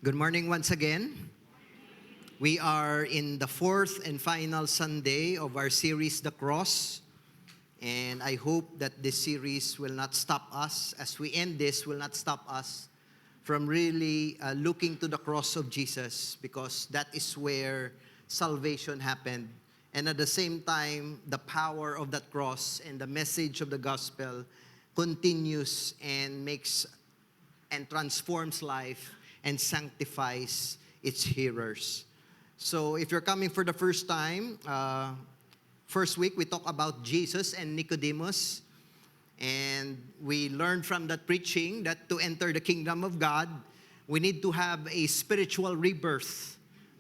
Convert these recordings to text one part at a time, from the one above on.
Good morning once again. We are in the fourth and final Sunday of our series, The Cross. And I hope that this series will not stop us, as we end this, will not stop us from really looking to the cross of Jesus, because that is where salvation happened. And at the same time, the power of that cross and the message of the gospel continues and makes and transforms life and sanctifies its hearers. So if you're coming for the first time, first week we talked about Jesus and Nicodemus. And we learned from that preaching that to enter the kingdom of God, we need to have a spiritual rebirth,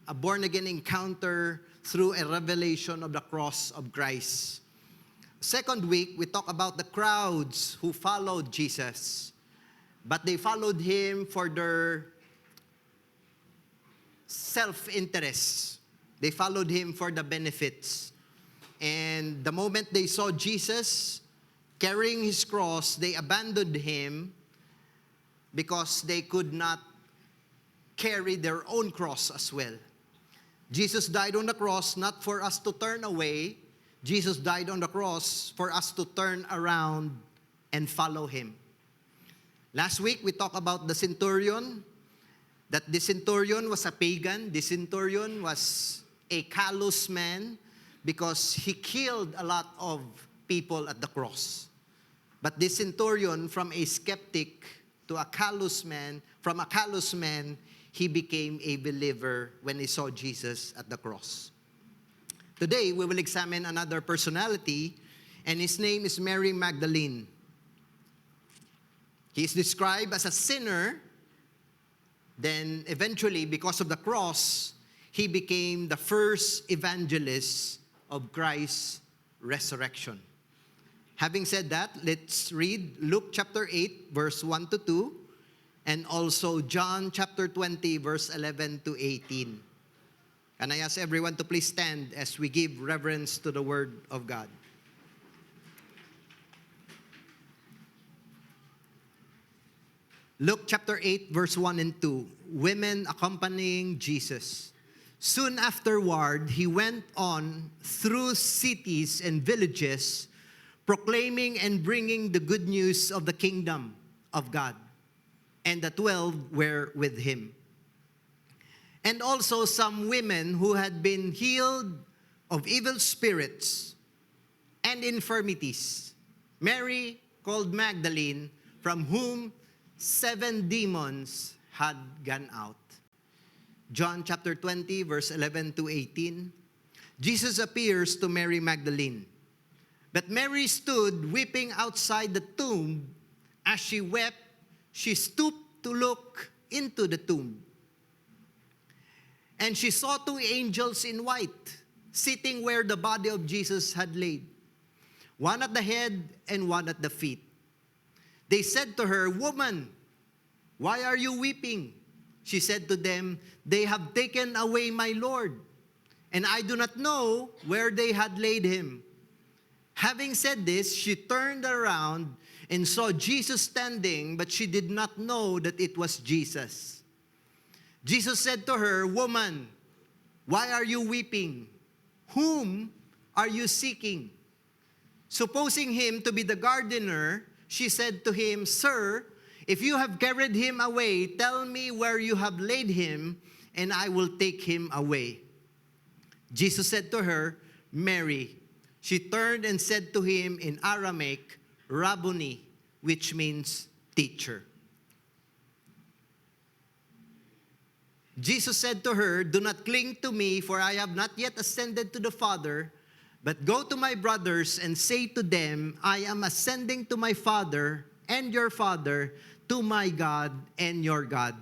a born-again encounter through a revelation of the cross of Christ. Second week, we talked about the crowds who followed Jesus. But they followed him for their self-interest. They followed him for the benefits. And the moment they saw Jesus carrying his cross, they abandoned him because they could not carry their own cross as well. Jesus died on the cross not for us to turn away. Jesus died on the cross for us to turn around and follow him. Last week, we talked about the centurion, that the centurion was a pagan. The centurion was a callous man because he killed a lot of people at the cross. But this centurion, from a skeptic to a callous man, from a callous man, he became a believer when he saw Jesus at the cross. Today, we will examine another personality, and his name is Mary Magdalene. He is described as a sinner. Then eventually, because of the cross, he became the first evangelist of Christ's resurrection. Having said that, let's read Luke chapter 8, verse 1 to 2, and also John chapter 20, verse 11 to 18. And I ask everyone to please stand as we give reverence to the word of God. Luke chapter 8, verse 1 and 2. Women accompanying Jesus. Soon afterward, he went on through cities and villages, proclaiming and bringing the good news of the kingdom of God. And the 12 were with him. And also some women who had been healed of evil spirits and infirmities. Mary, called Magdalene, from whom 7 demons had gone out. John chapter 20, verse 11 to 18. Jesus appears to Mary Magdalene. But Mary stood weeping outside the tomb. As she wept, she stooped to look into the tomb. And she saw 2 angels in white, sitting where the body of Jesus had laid, one at the head and one at the feet. They said to her, "Woman, why are you weeping?" She said to them, "They have taken away my Lord, and I do not know where they had laid him." Having said this, she turned around and saw Jesus standing, but she did not know that it was Jesus. Jesus said to her, "Woman, why are you weeping? Whom are you seeking?" Supposing him to be the gardener, she said to him, "Sir, if you have carried him away, tell me where you have laid him, and I will take him away." Jesus said to her, "Mary." She turned and said to him in Aramaic, "Rabboni," which means teacher. Jesus said to her, "Do not cling to me, for I have not yet ascended to the Father, but go to my brothers and say to them, I am ascending to my Father and your Father, to my God and your God."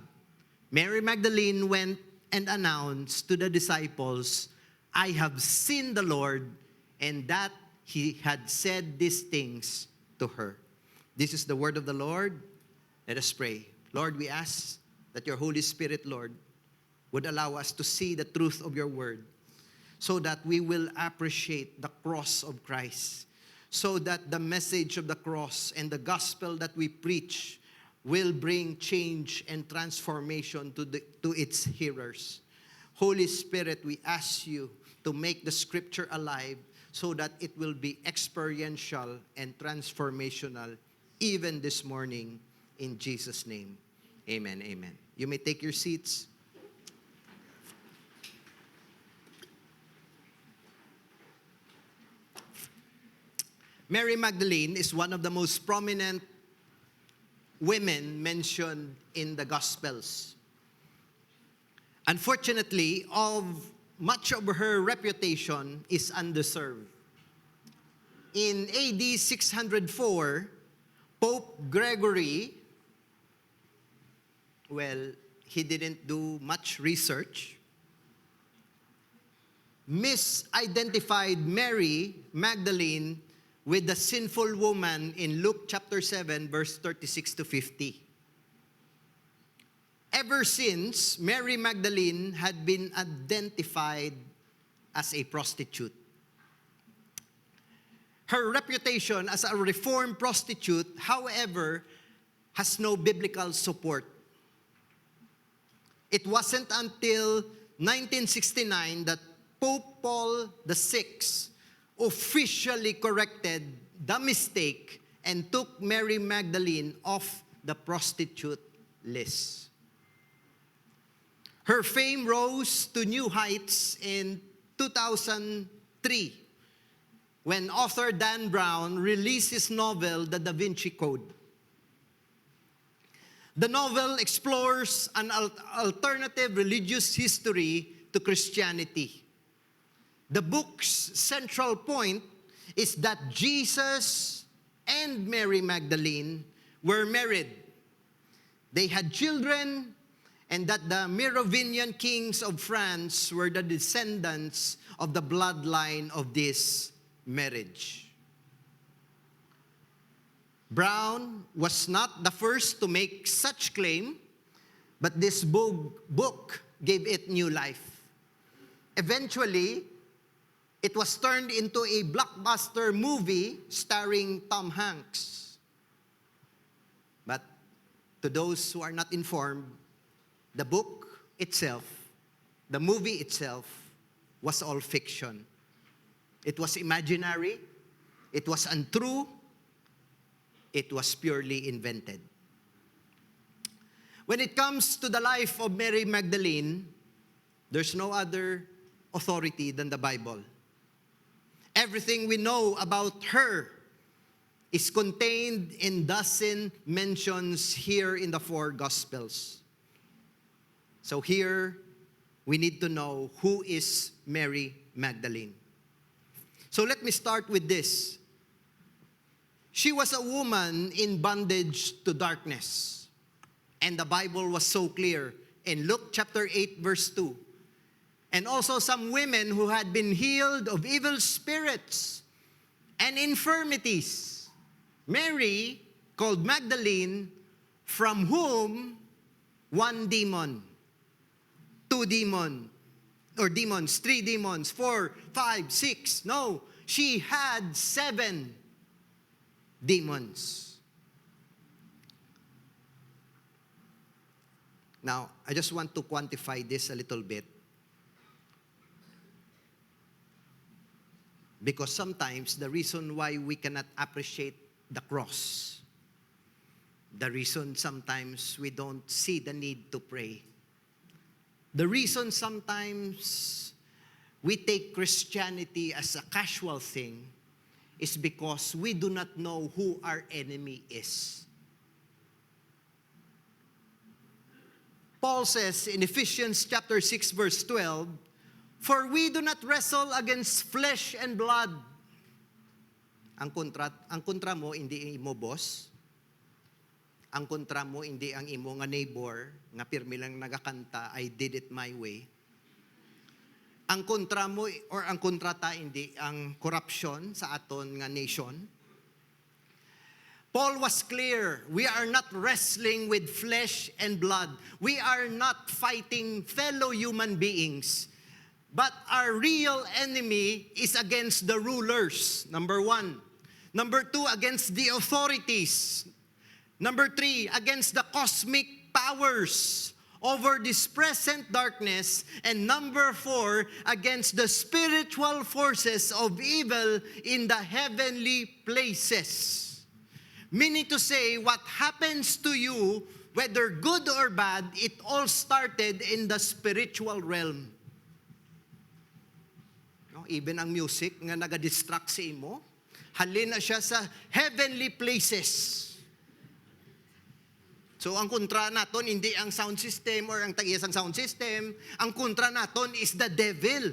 Mary Magdalene went and announced to the disciples, "I have seen the Lord," and that he had said these things to her. This is the word of the Lord. Let us pray. Lord, we ask that your Holy Spirit, Lord, would allow us to see the truth of your word, so that we will appreciate the cross of Christ, so that the message of the cross and the gospel that we preach will bring change and transformation to its hearers. Holy Spirit, we ask you to make the scripture alive so that it will be experiential and transformational even this morning, in Jesus' name. Amen, amen. You may take your seats. Mary Magdalene is one of the most prominent women mentioned in the Gospels. Unfortunately, much of her reputation is undeserved. In AD 604, Pope Gregory, he didn't do much research, misidentified Mary Magdalene with the sinful woman in Luke chapter 7, verse 36 to 50. Ever since, Mary Magdalene had been identified as a prostitute. Her reputation as a reformed prostitute, however, has no biblical support. It wasn't until 1969 that Pope Paul VI officially corrected the mistake and took Mary Magdalene off the prostitute list. Her fame rose to new heights in 2003 when author Dan Brown released his novel, The Da Vinci Code. The novel explores an alternative religious history to Christianity. The book's central point is that Jesus and Mary Magdalene were married. They had children, and that the Merovingian kings of France were the descendants of the bloodline of this marriage. Brown was not the first to make such claim, but this book gave it new life. Eventually, it was turned into a blockbuster movie starring Tom Hanks. But to those who are not informed, the book itself, the movie itself, was all fiction. It was imaginary, it was untrue, it was purely invented. When it comes to the life of Mary Magdalene, there's no other authority than the Bible. Everything we know about her is contained in dozen mentions here in the 4 Gospels. So here, we need to know who is Mary Magdalene. So let me start with this. She was a woman in bondage to darkness. And the Bible was so clear in Luke chapter 8, verse 2. And also some women who had been healed of evil spirits and infirmities. Mary, called Magdalene, from whom 1 demon, 2 demons, 3 demons, 4, 5, 6. No, she had 7 demons. Now, I just want to quantify this a little bit. Because sometimes the reason why we cannot appreciate the cross, the reason sometimes we don't see the need to pray, the reason sometimes we take Christianity as a casual thing is because we do not know who our enemy is. Paul says in Ephesians chapter 6 verse 12, "For we do not wrestle against flesh and blood." Ang kontra mo, hindi imo boss. Ang kontra mo, hindi ang imo nga neighbor, nga pirmi lang nagakanta, "I did it my way." Ang kontra mo, or ang kontrata, hindi ang corruption sa aton nga nation. Paul was clear, we are not wrestling with flesh and blood. We are not fighting fellow human beings. But our real enemy is against the rulers, number 1. Number 2, against the authorities. Number 3, against the cosmic powers over this present darkness. And number 4, against the spiritual forces of evil in the heavenly places. Meaning to say, what happens to you, whether good or bad, it all started in the spiritual realm. No? Even ang music nga nagadistract sa imo, halin na siya sa heavenly places. So ang kontra naton hindi ang sound system or ang tag-iyas ang sound system, ang kontra naton is the devil.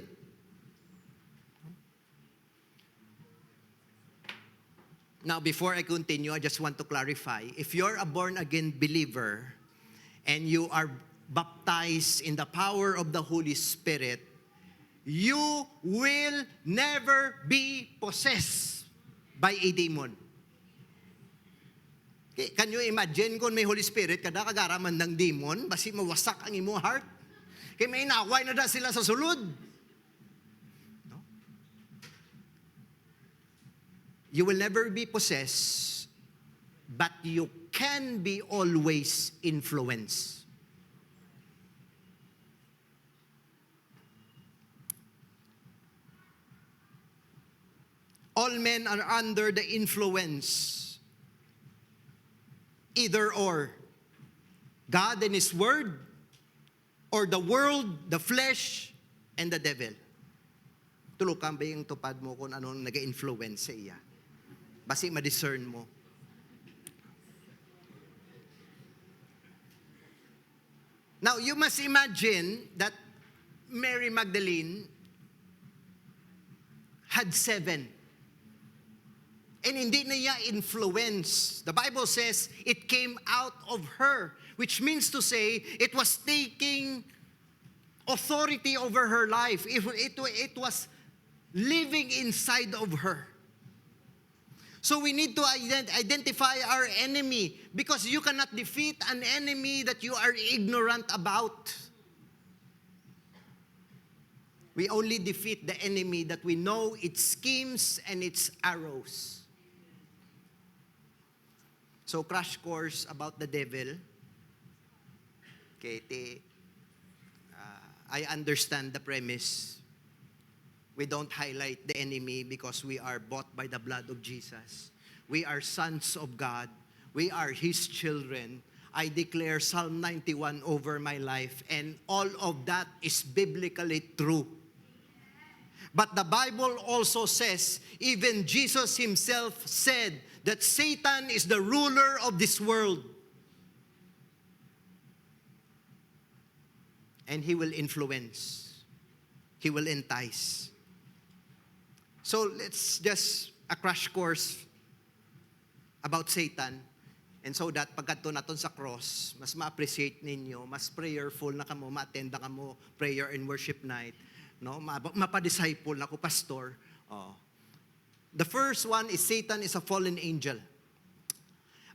Now, before I continue, I just want to clarify. If you're a born-again believer and you are baptized in the power of the Holy Spirit, you will never be possessed by a demon. Okay, can you imagine kung may Holy Spirit, kada kagaraman ng demon, basi mawasak ang imo heart? Kaya may inaway na da sila sa sulod. You will never be possessed, but you can be always influenced. All men are under the influence, either or. God and His Word, or the world, the flesh, and the devil. Tulukan ba yung tupad mo kung anong nag-influence sa iya? Basi ma-discern mo. Now, you must imagine that Mary Magdalene had 7. And hindi na niya influence. The Bible says it came out of her, which means to say it was taking authority over her life. It was living inside of her. So we need to identify our enemy, because you cannot defeat an enemy that you are ignorant about. We only defeat the enemy that we know its schemes and its arrows. So crash course about the devil. Okay, I understand the premise. We don't highlight the enemy because we are bought by the blood of Jesus. We are sons of God. We are His children. I declare Psalm 91 over my life, and all of that is biblically true. But the Bible also says, even Jesus Himself said that Satan is the ruler of this world. And he will influence. He will entice. So let's just a crash course about Satan. And so that pagkadto naton sa cross, mas ma-appreciate ninyo, mas prayerful na kamo, ma-attend na kamo prayer and worship night, no? Mapa-disciple na ko pastor. Oh. The first one is Satan is a fallen angel.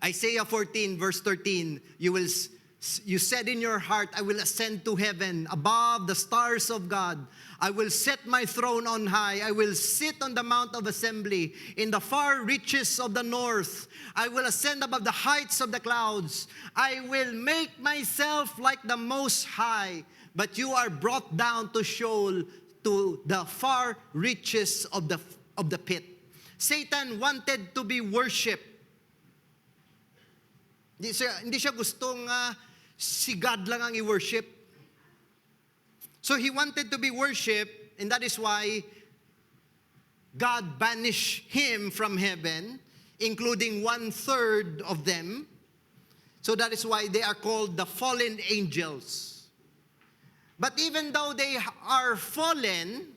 Isaiah 14 verse 13, you said in your heart, I will ascend to heaven above the stars of God. I will set my throne on high. I will sit on the mount of assembly in the far reaches of the north. I will ascend above the heights of the clouds. I will make myself like the Most High. But you are brought down to Sheol, to the far reaches of the pit. Satan wanted to be worshipped. Hindi siya gustong si God lang ang i-worship. So he wanted to be worshipped, and that is why God banished him from heaven, including 1/3 of them. So that is why they are called the fallen angels. But even though they are fallen,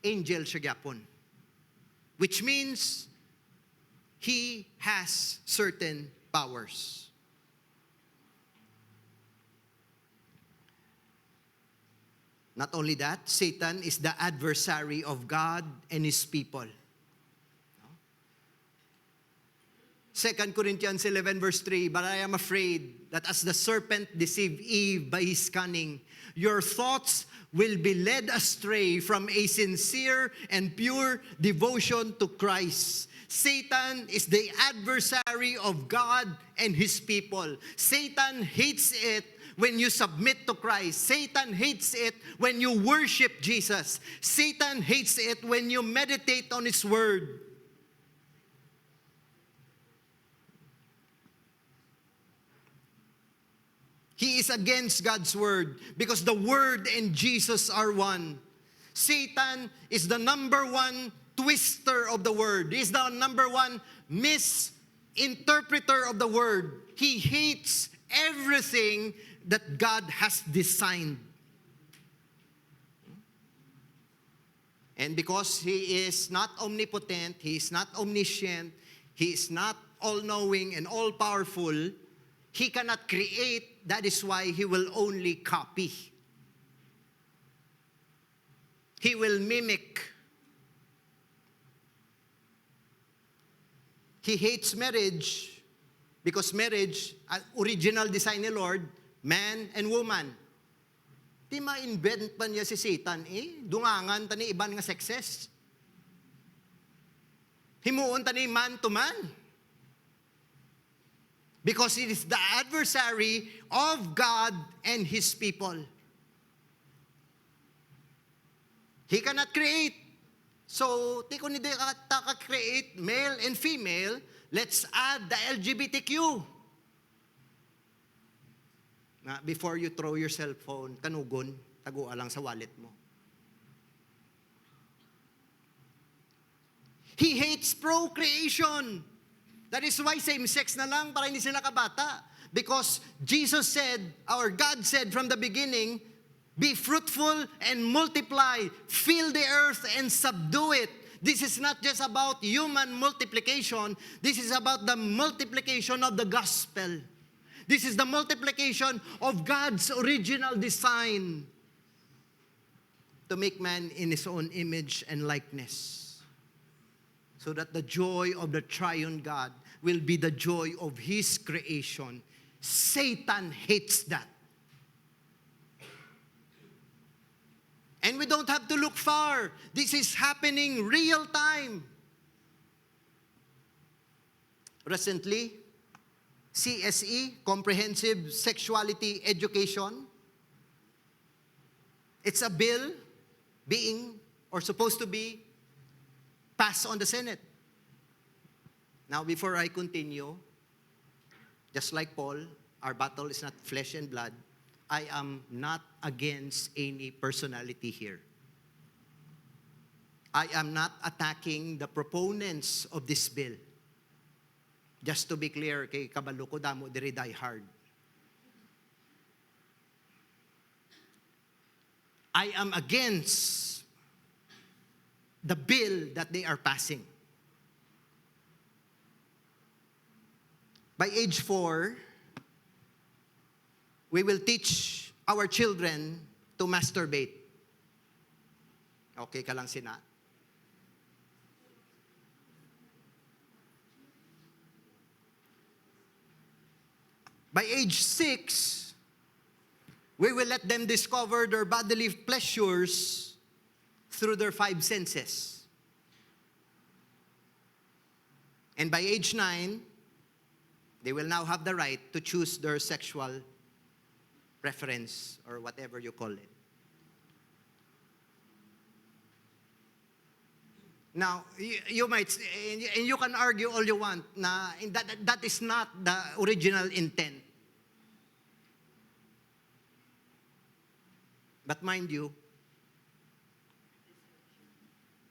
angel siya gyapon. Which means he has certain powers. Not only that, Satan is the adversary of God and His people. 2 Corinthians 11 verse 3, but I am afraid that as the serpent deceived Eve by his cunning, your thoughts will be led astray from a sincere and pure devotion to Christ. Satan is the adversary of God and His people. Satan hates it when you submit to Christ. Satan hates it when you worship Jesus. Satan hates it when you meditate on His Word. He is against God's Word because the Word and Jesus are one. Satan is the number one twister of the Word. He is the number one misinterpreter of the Word. He hates everything that God has designed. And because He is not omnipotent, He is not omniscient, He is not all-knowing and all-powerful, He cannot create. That is why He will only copy. He will mimic. He hates marriage because marriage, original design ni Lord, man and woman. Di ma-invent pa niya si Satan dungangan tani iban nga sexes. Himuon tani man to man. Because it is the adversary of God and His people. He cannot create. So, di ko hindi ka-create male and female, let's add the LGBTQ. Na before you throw your cell phone, kanugon, taguan lang sa wallet mo. He hates procreation. That is why same-sex na lang para hindi sila kabata. Because Jesus said, our God said from the beginning, be fruitful and multiply, fill the earth and subdue it. This is not just about human multiplication. This is about the multiplication of the gospel. This is the multiplication of God's original design to make man in His own image and likeness. So that the joy of the triune God will be the joy of His creation. Satan hates that. And we don't have to look far. This is happening real time. Recently, CSE, Comprehensive Sexuality Education, it's a bill being, or supposed to be, passed on the Senate. Now, before I continue, just like Paul, our battle is not flesh and blood. I am not against any personality here. I am not attacking the proponents of this bill. Just to be clear, kay kabalo ko damo diri die hard. I am against the bill that they are passing. By age 4, we will teach our children to masturbate. Okay ka lang sina? By age 6, we will let them discover their bodily pleasures through their 5 senses. And by age 9, they will now have the right to choose their sexual preference or whatever you call it. Now, you might, and you can argue all you want na that is not the original intent. But mind you,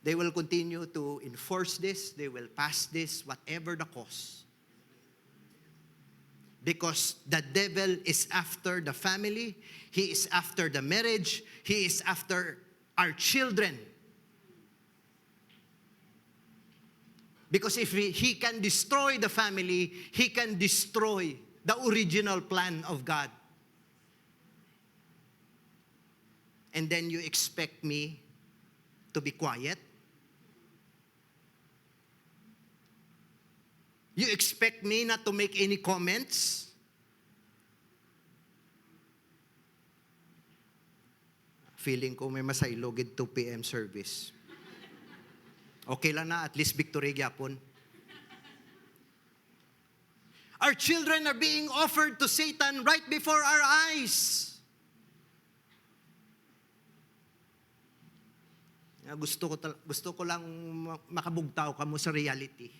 they will continue to enforce this, they will pass this, whatever the cost. Because the devil is after the family, he is after the marriage, he is after our children. Because if he can destroy the family, he can destroy the original plan of God. And then you expect me to be quiet? You expect me not to make any comments? Feeling ko may masaylogid 2 p.m. service. Okay lang na, at least victory gyapon. Our children are being offered to Satan right before our eyes. Gusto ko lang makabugtaw ka mo sa reality.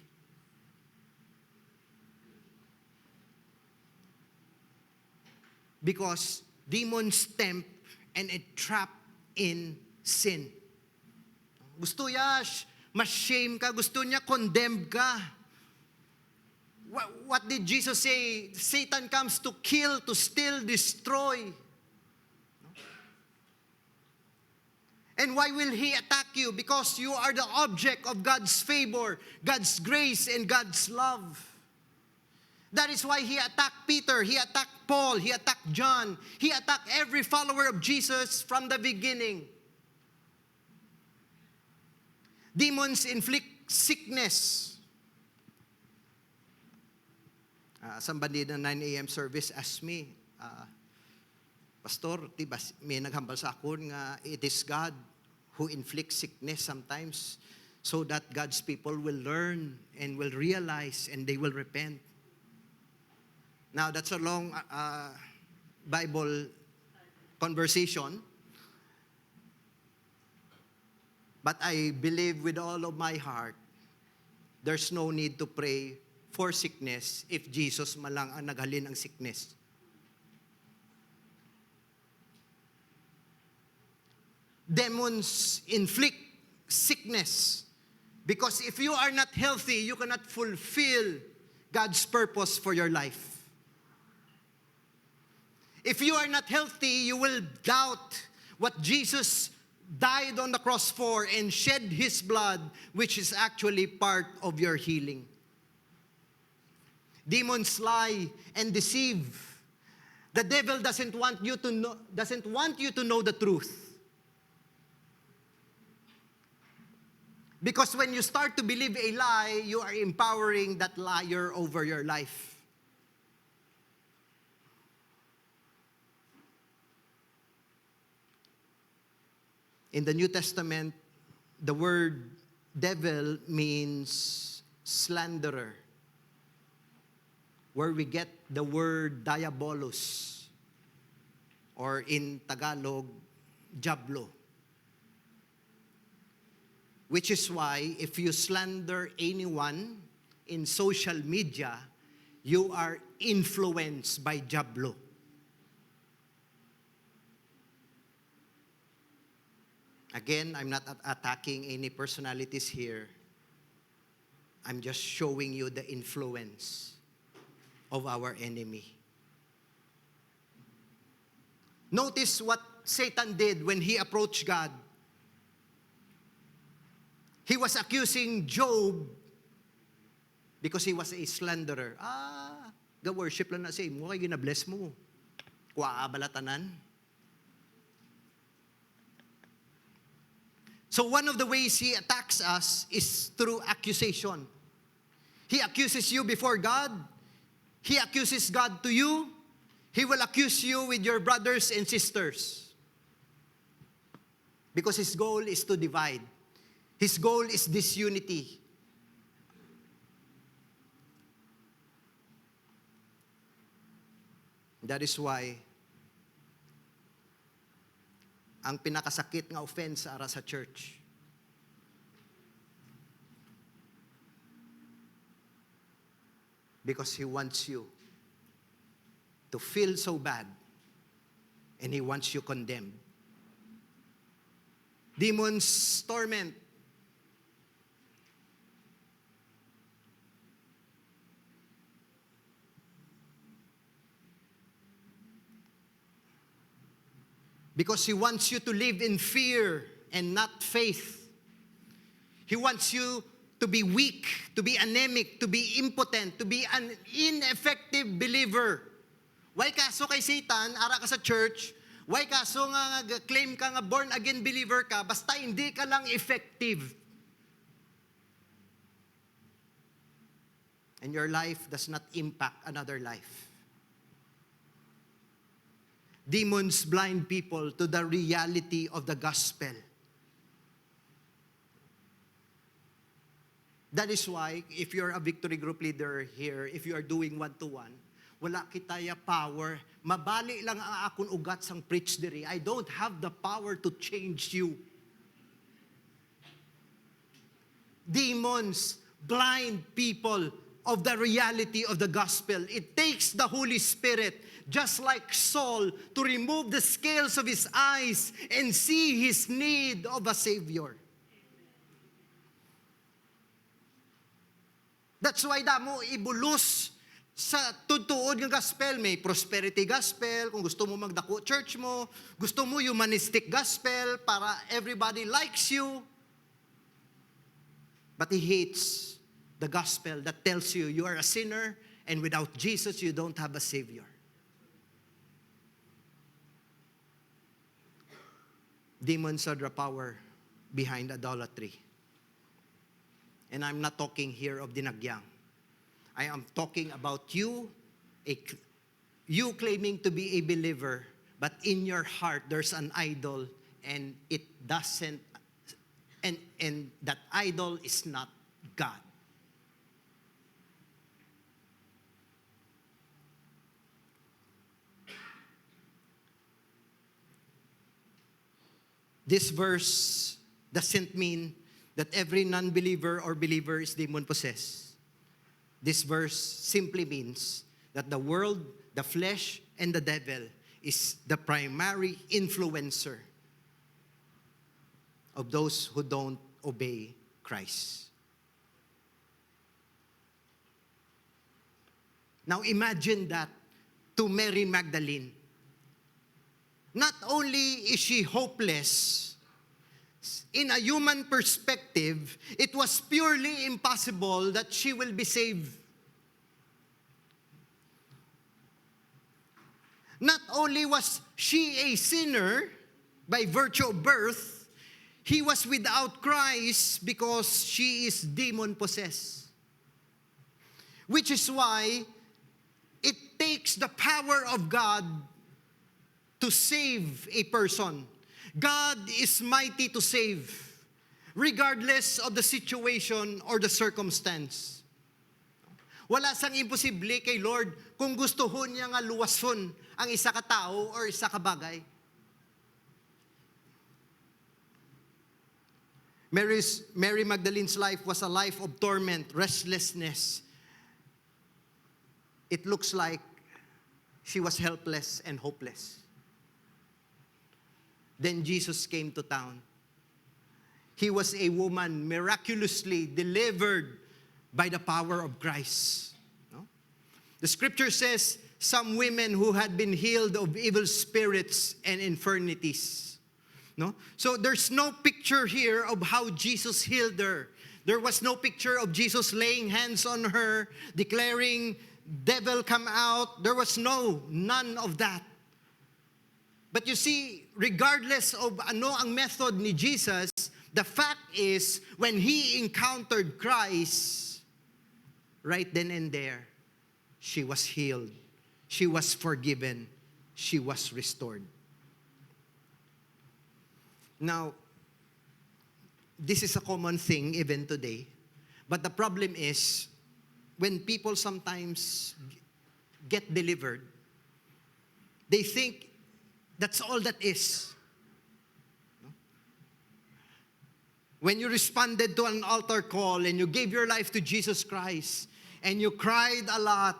Because demons tempt and a trap in sin. Gusto niya ma-shame ka, gusto niya condemn ka. What did Jesus say? Satan comes to kill, to steal, destroy. And why will he attack you? Because you are the object of God's favor, God's grace, and God's love. That is why he attacked Peter, he attacked Paul, he attacked John, he attacked every follower of Jesus from the beginning. Demons inflict sickness. Somebody in the 9 a.m. service asked me, Pastor, diba, may naghambal sa akon nga it is God who inflicts sickness sometimes so that God's people will learn and will realize and they will repent. Now, that's a long Bible conversation. But I believe with all of my heart, there's no need to pray for sickness if Jesus malang ang naghalin ang sickness. Demons inflict sickness because if you are not healthy, you cannot fulfill God's purpose for your life. If you are not healthy, you will doubt what Jesus died on the cross for and shed His blood, which is actually part of your healing. Demons lie and deceive. The devil doesn't want you to know the truth. Because when you start to believe a lie, you are empowering that liar over your life. In the New Testament, the word devil means slanderer, where we get the word diabolos, or in Tagalog, diablo. Which is why if you slander anyone in social media, you are influenced by diablo. Again, I'm not attacking any personalities here. I'm just showing you the influence of our enemy. Notice what Satan did when he approached God. He was accusing Job because he was a slanderer. Ga-worship lang na sa imo, kaya gina-bless mo. Kuwaa balatanan. So one of the ways he attacks us is through accusation. He accuses you before God. He accuses God to you. He will accuse you with your brothers and sisters. Because his goal is to divide. His goal is disunity. That is why ang pinakasakit nga offense ara sa church. Because he wants you to feel so bad and he wants you condemned. Demons torment. Because he wants you to live in fear and not faith. He wants you to be weak, to be anemic, to be impotent, to be an ineffective believer. Why kaso kay Satan, ara ka sa church, why kaso nga claim ka nga born again believer ka, basta hindi ka lang effective. And your life does not impact another life. Demons blind people to the reality of the gospel. That is why, if you're a victory group leader here, if you are doing one-to-one, wala kitaya power. Mabali lang ang akong ugat sang preach diri. I don't have the power to change you. Demons blind people of the reality of the gospel. It takes the Holy Spirit, just like Saul, to remove the scales of his eyes and see his need of a Savior. That's why damo ibulos sa tutuod ng gospel. May prosperity gospel, kung gusto mo magdako church mo, gusto mo humanistic gospel para everybody likes you. But he hates the gospel that tells you you are a sinner and without Jesus you don't have a Savior. Demons are the power behind idolatry. And I'm not talking here of dinagyang. I am talking about you claiming to be a believer, but in your heart there's an idol and it doesn't, and that idol is not God. This verse doesn't mean that every non-believer or believer is demon-possessed. This verse simply means that the world, the flesh, and the devil is the primary influencer of those who don't obey Christ. Now imagine that to Mary Magdalene. Not only is she hopeless, in a human perspective, it was purely impossible that she will be saved. Not only was she a sinner by virtue of birth, he was without Christ because she is demon-possessed. Which is why it takes the power of God to save a person. God is mighty to save, regardless of the situation or the circumstance. Wala sang imposible kay Lord kung gustuhon niya nga luwason ang isa ka tao or isa ka bagay. Mary Magdalene's life was a life of torment, restlessness. It looks like she was helpless and hopeless. Then Jesus came to town. He was a woman miraculously delivered by the power of Christ. No? The scripture says, some women who had been healed of evil spirits and infirmities. No? So there's no picture here of how Jesus healed her. There was no picture of Jesus laying hands on her, declaring, devil come out. There was none of that. But you see, regardless of ano ang method ni Jesus, the fact is, when he encountered Christ, right then and there, she was healed. She was forgiven. She was restored. Now, this is a common thing even today. But the problem is, when people sometimes get delivered, they think that's all that is. When you responded to an altar call and you gave your life to Jesus Christ and you cried a lot,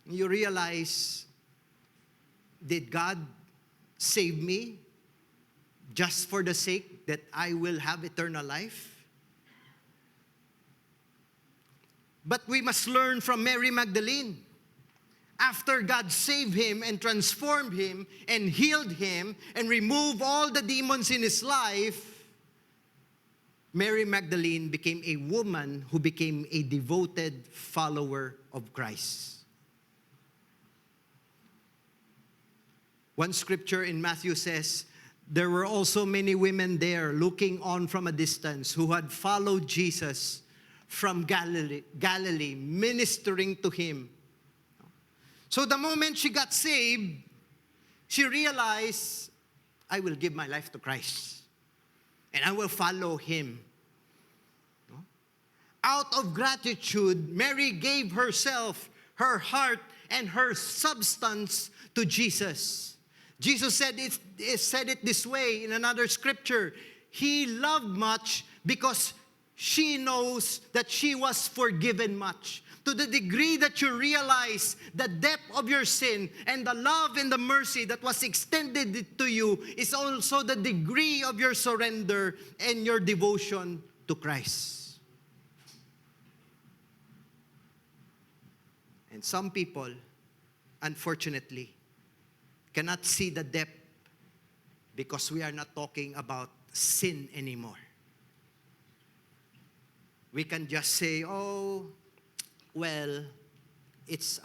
you realize, did God save me just for the sake that I will have eternal life? But we must learn from Mary Magdalene. After God saved him and transformed him and healed him and removed all the demons in his life, Mary Magdalene became a woman who became a devoted follower of Christ. One scripture in Matthew says, there were also many women there looking on from a distance who had followed Jesus from Galilee, ministering to him. So the moment she got saved, she realized, I will give my life to Christ. and I will follow him. No? Out of gratitude, Mary gave herself, her heart, and her substance to Jesus. Jesus said it this way in another scripture. He loved much because she knows that she was forgiven much. To the degree that you realize the depth of your sin and the love and the mercy that was extended to you is also the degree of your surrender and your devotion to Christ. And some people, unfortunately, cannot see the depth because we are not talking about sin anymore. We can just say, oh, well, it's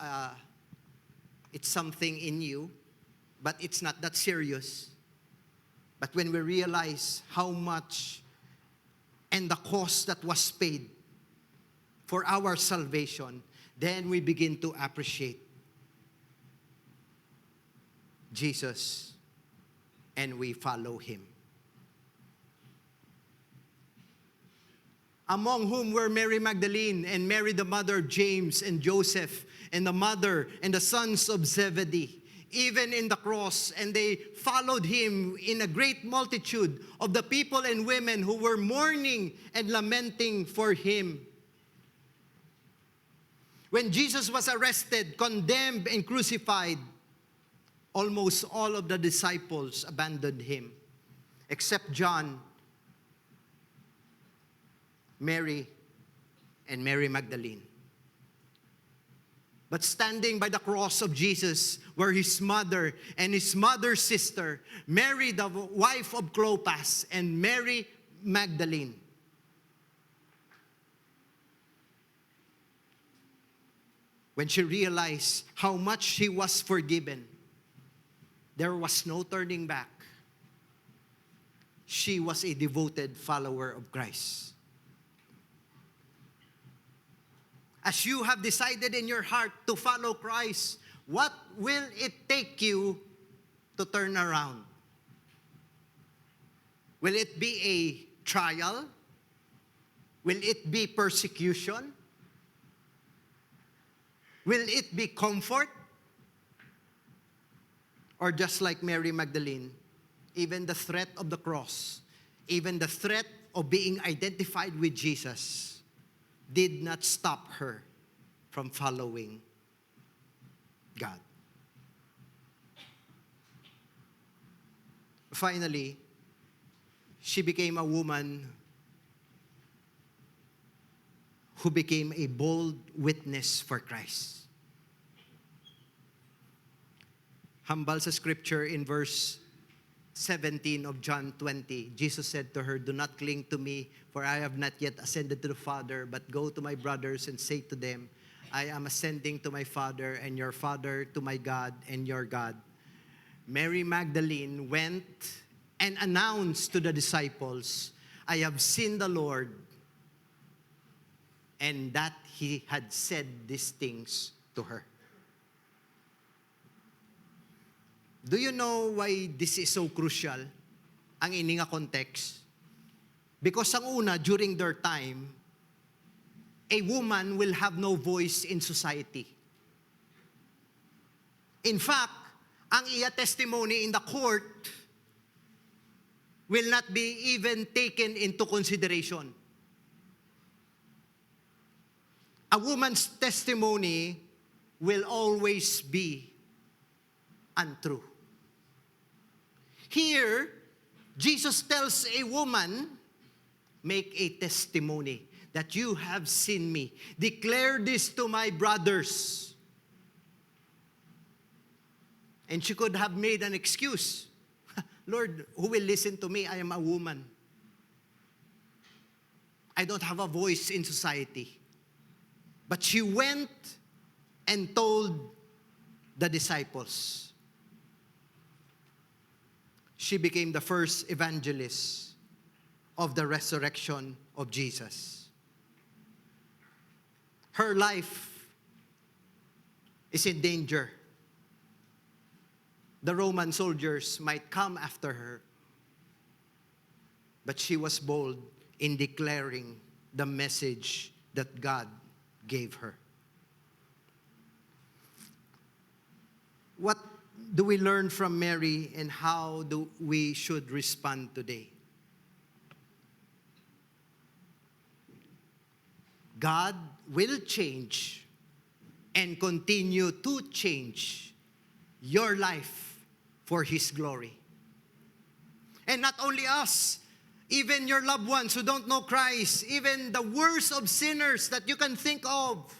something in you, but it's not that serious. But when we realize how much and the cost that was paid for our salvation, then we begin to appreciate Jesus and we follow him. Among whom were Mary Magdalene and Mary the mother of James and Joseph and the mother and the sons of Zebedee, even in the cross. And they followed him in a great multitude of the people and women who were mourning and lamenting for him. When Jesus was arrested, condemned, and crucified, almost all of the disciples abandoned him, except John, Mary, and Mary Magdalene. But standing by the cross of Jesus were his mother and his mother's sister, Mary, the wife of Clopas, and Mary Magdalene. When she realized how much she was forgiven, there was no turning back. She was a devoted follower of Christ. As you have decided in your heart to follow Christ, what will it take you to turn around? Will it be a trial? Will it be persecution? Will it be comfort? Or just like Mary Magdalene, even the threat of the cross, even the threat of being identified with Jesus, did not stop her from following God. Finally, she became a woman who became a bold witness for Christ. Hambal sa scripture in verse 17 of John 20, Jesus said to her, "Do not cling to me, for I have not yet ascended to the Father, but go to my brothers and say to them, I am ascending to my Father and your Father, to my God and your God." Mary Magdalene went and announced to the disciples, "I have seen the Lord," and that he had said these things to her. Do you know why this is so crucial? Ang ini nga context. Because ang una, during their time, a woman will have no voice in society. In fact, ang iya testimony in the court will not be even taken into consideration. A woman's testimony will always be untrue. Here, Jesus tells a woman, make a testimony that you have seen me. Declare this to my brothers. And she could have made an excuse. Lord, who will listen to me? I am a woman. I don't have a voice in society. But she went and told the disciples. She became the first evangelist of the resurrection of Jesus. Her life is in danger. The Roman soldiers might come after her. but she was bold in declaring the message that God gave her. What do we learn from Mary, and how do we should respond today? God will change and continue to change your life for His glory. And not only us, even your loved ones who don't know Christ, even the worst of sinners that you can think of.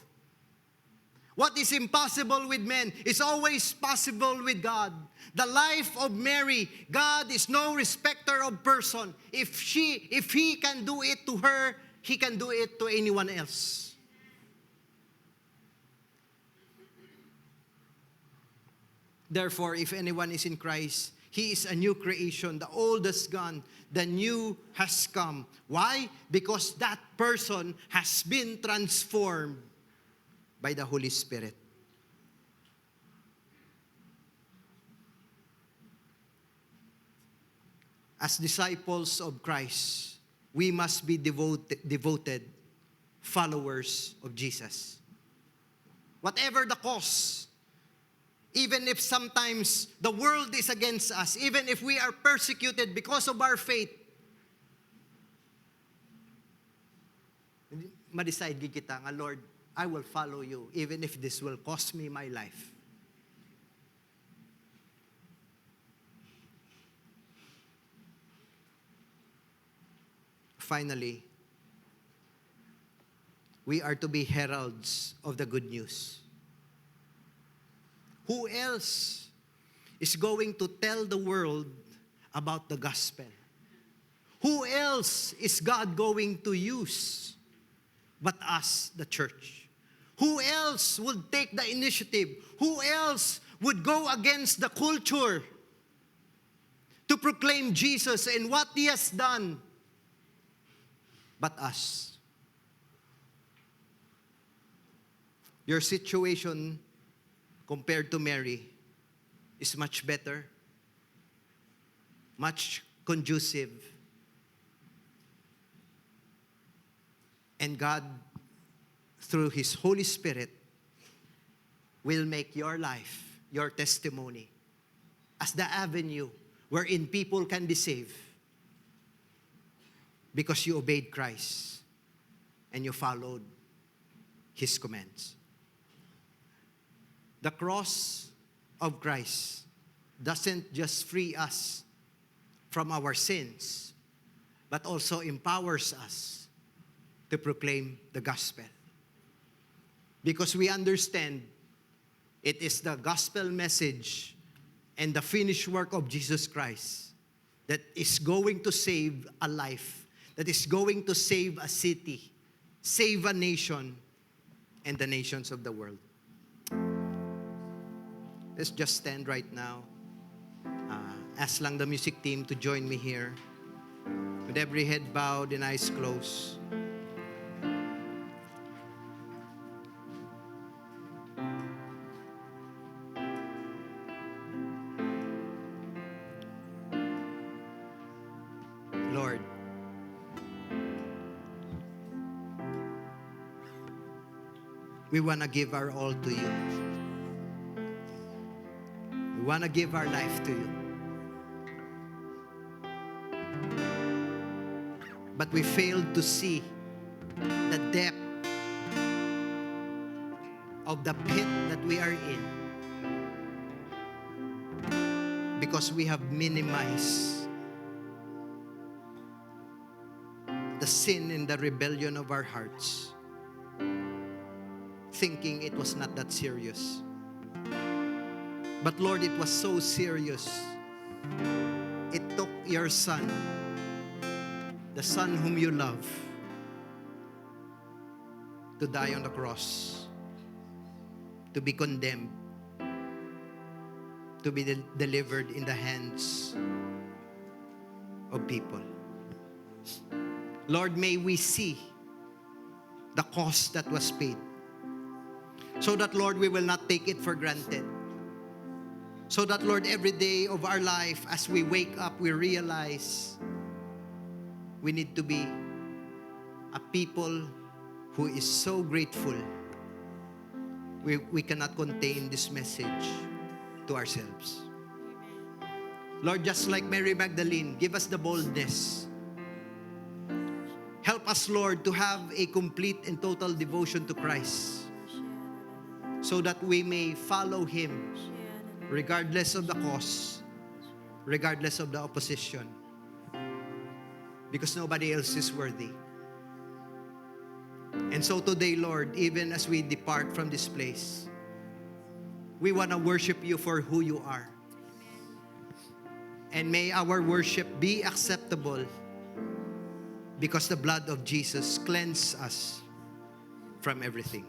What is impossible with men is always possible with God. The life of Mary, God is no respecter of person. If He can do it to her, He can do it to anyone else. Therefore, if anyone is in Christ, he is a new creation. The old has gone, the new has come. Why? Because that person has been transformed by the Holy Spirit. As disciples of Christ, we must be devoted followers of Jesus. Whatever the cause, even if sometimes the world is against us, even if we are persecuted because of our faith, ma-decide kita nga, Lord, I will follow you even if this will cost me my life. Finally, we are to be heralds of the good news. Who else is going to tell the world about the gospel? Who else is God going to use but us, the church? Who else would take the initiative? Who else would go against the culture to proclaim Jesus and what He has done but us? Your situation compared to Mary is much better, much conducive. And God, through His Holy Spirit, will make your life, your testimony, as the avenue wherein people can be saved because you obeyed Christ and you followed His commands. The cross of Christ doesn't just free us from our sins, but also empowers us to proclaim the gospel. Because we understand it is the gospel message and the finished work of Jesus Christ that is going to save a life, that is going to save a city, save a nation, and the nations of the world. Let's just stand right now. Ask lang the music team to join me here. With every head bowed and eyes closed. Lord, we want to give our all to you. We want to give our life to you. But we failed to see the depth of the pit that we are in because we have minimized the sin and the rebellion of our hearts, thinking it was not that serious. But Lord, it was so serious. It took your Son, the Son whom you love, to die on the cross, to be condemned, to be delivered in the hands of people. Lord, may we see the cost that was paid, so that, Lord, we will not take it for granted. So that, Lord, every day of our life, as we wake up, we realize we need to be a people who is so grateful. We cannot contain this message to ourselves. Lord, just like Mary Magdalene, give us the boldness. Help us, Lord, to have a complete and total devotion to Christ so that we may follow Him regardless of the cost, regardless of the opposition, because nobody else is worthy. And so today, Lord, even as we depart from this place, we want to worship You for who You are. And may our worship be acceptable because the blood of Jesus cleanses us from everything.